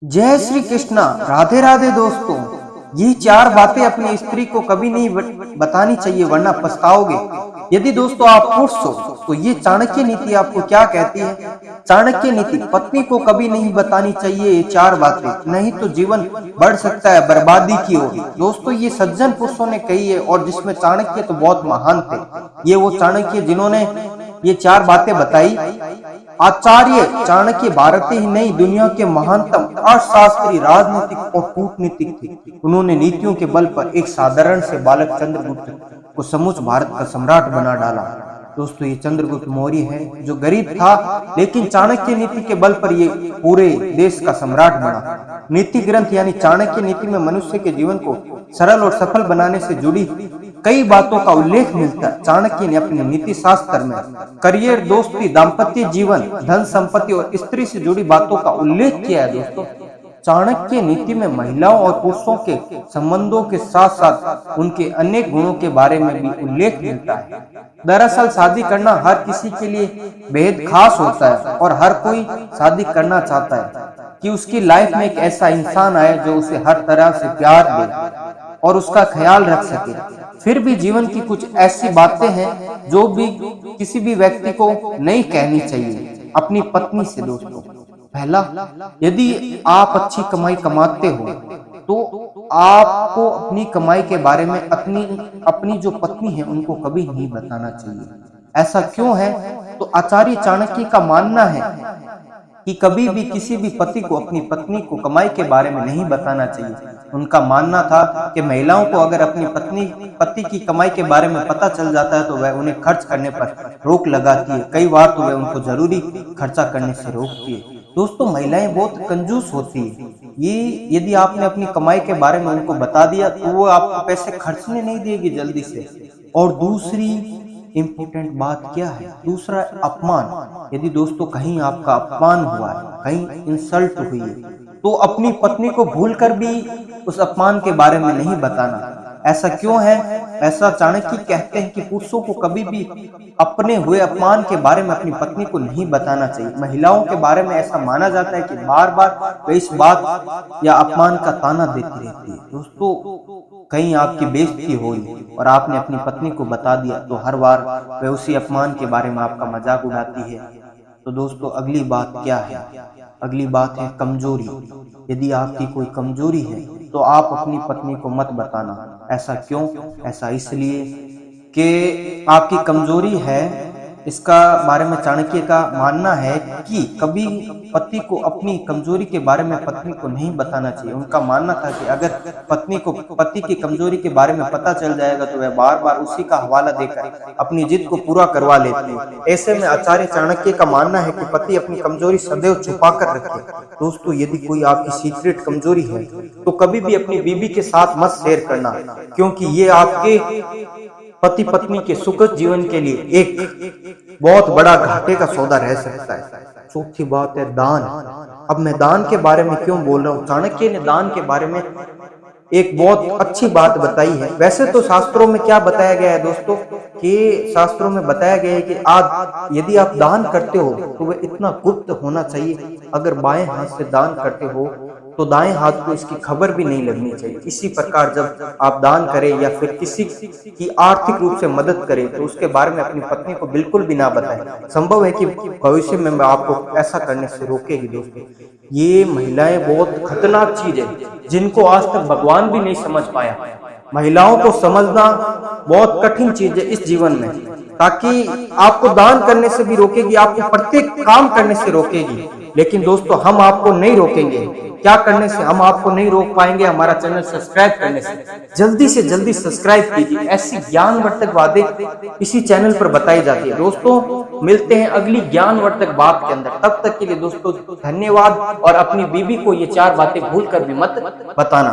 जय श्री कृष्णा। राधे राधे दोस्तों। ये चार बातें अपनी स्त्री को कभी नहीं बतानी चाहिए वरना पछताओगे। यदि दोस्तों आप पुरुष हो तो ये चाणक्य नीति आपको क्या कहती है? चाणक्य नीति पत्नी को कभी नहीं बतानी चाहिए ये चार बातें, नहीं तो जीवन बढ़ सकता है बर्बादी की ओर। दोस्तों ये सज्जन पुरुषों ने कही है और जिसमें चाणक्य तो बहुत महान थे। ये वो चाणक्य जिन्होंने ये चार बातें बताई। आचार्य चाणक्य भारत ही नहीं दुनिया के महानतम अर्थशास्त्री, राजनीतिक और कूटनीतिक थे। उन्होंने नीतियों के बल पर एक साधारण से बालक चंद्रगुप्त को समूच भारत का सम्राट बना डाला। दोस्तों ये चंद्रगुप्त मौर्य है जो गरीब था लेकिन चाणक्य नीति के बल पर ये पूरे देश का सम्राट बना। नीति ग्रंथ यानी चाणक्य नीति में मनुष्य के जीवन को सरल और सफल बनाने से जुड़ी कई बातों का उल्लेख मिलता है। चाणक्य ने अपने नीति शास्त्र में करियर, दोस्ती, दाम्पत्य जीवन, धन संपत्ति और स्त्री से जुड़ी बातों का उल्लेख किया है। दोस्तों चाणक्य नीति में महिलाओं और पुरुषों के संबंधों के साथ साथ उनके अनेक गुणों के बारे में भी उल्लेख मिलता है। दरअसल शादी करना हर किसी के लिए बेहद खास होता है और हर कोई शादी करना चाहता है कि उसकी लाइफ में एक ऐसा इंसान आए जो उसे हर तरह से प्यार दे और उसका ख्याल रख सके। फिर भी जीवन की कुछ ऐसी बातें हैं जो भी किसी भी व्यक्ति को नहीं कहनी चाहिए अपनी पत्नी से। दोस्तों पहला, यदि आप अच्छी कमाई कमाते हो तो आपको अपनी कमाई के बारे में अपनी जो पत्नी है उनको कभी नहीं बताना चाहिए। ऐसा क्यों है? तो आचार्य चाणक्य का मानना है कि कभी भी किसी भी पति को अपनी पत्नी को कमाई के बारे में नहीं बताना चाहिए। उनका मानना था कि महिलाओं को अगर अपनी पति की कमाई के बारे में पता चल जाता है तो वह उन्हें खर्च करने पर रोक लगाती है। कई बार तो वह उनको जरूरी खर्चा करने से रोकती है। दोस्तों महिलाएं बहुत कंजूस होती है। ये यदि आपने अपनी कमाई के बारे में उनको बता दिया तो वो आपको पैसे खर्चने नहीं देगी जल्दी से। और दूसरी इम्पोर्टेंट बात क्या है? दूसरा अपमान। यदि दोस्तों कहीं आपका अपमान हुआ है, कहीं इंसल्ट हुई है तो अपनी पत्नी को भूलकर भी उस अपमान के बारे में नहीं बताना। ऐसा क्यों है? ऐसा चाणक्य कहते हैं कि पुरुषों को कभी भी अपने हुए अपमान के बारे में अपनी पत्नी को नहीं बताना चाहिए। महिलाओं के बारे में ऐसा माना जाता है कि बार बार वे इस बात या अपमान का ताना देती रहती है। दोस्तों कहीं आपकी बेइज्जती हुई और आपने अपनी पत्नी को बता दिया तो हर बार वह उसी अपमान के बारे में आपका मजाक उड़ाती है। तो दोस्तों अगली बात क्या है? अगली बात है कमजोरी। यदि आपकी कोई कमजोरी है तो आप अपनी पत्नी को मत बताना। ऐसा क्यों? ऐसा इसलिए कि आपकी कमजोरी है, इसका बारे में चाणक्य का मानना है कि कभी पति को अपनी कमजोरी के बारे में पत्नी को नहीं बताना चाहिए। उनका मानना था कि अगर पत्नी को पति की कमजोरी के बारे में पता चल जाएगा तो वह बार बार उसी का हवाला देकर अपनी जिद को पूरा करवा लेती है। ऐसे में आचार्य चाणक्य का मानना है कि पति अपनी कमजोरी सदैव छुपा कर रखे। दोस्तों यदि कोई आपकी सीक्रेट कमजोरी है तो कभी भी अपनी बीवी के साथ मत शेयर करना, क्योंकि ये आपके पति पत्नी के सुखद जीवन के लिए एक बहुत बड़ा घाटे का सौदा रह सकता है। चौथी बात है दान। अब मैं दान के बारे में क्यों बोल रहा हूँ? चाणक्य ने दान के बारे में एक बहुत अच्छी बात बताई है। वैसे तो शास्त्रों में क्या बताया गया है दोस्तों कि शास्त्रों में बताया गया है कि यदि आप दान करते हो तो वह इतना गुप्त होना चाहिए। अगर बाएं हाथ से दान करते हो तो दाएं हाथ को इसकी खबर भी नहीं लगनी चाहिए। इसी प्रकार जब आप दान करें या फिर किसी की आर्थिक रूप से मदद करें तो उसके बारे में अपनी पत्नी को बिल्कुल भी ना बताएं। संभव है कि भविष्य में आपको ऐसा करने से रोकेगी। दोस्तों ये महिलाएं बहुत खतरनाक चीज है जिनको आज तक भगवान भी नहीं समझ पाया। महिलाओं को समझना बहुत कठिन चीज है इस जीवन में, ताकि आपको दान करने से भी रोकेगी, आपको प्रत्येक काम करने से रोकेगी। लेकिन दोस्तों हम आपको नहीं रोकेंगे। क्या करने से? हम आपको नहीं रोक पाएंगे हमारा चैनल सब्सक्राइब करने से। जल्दी से जल्दी सब्सक्राइब कीजिए। ऐसी ज्ञानवर्धक बातें इसी चैनल पर बताई जाती है। दोस्तों मिलते हैं अगली ज्ञानवर्धक बात के अंदर। तब तक के लिए दोस्तों धन्यवाद और अपनी बीवी को ये चार बातें भूल कर भी मत बताना।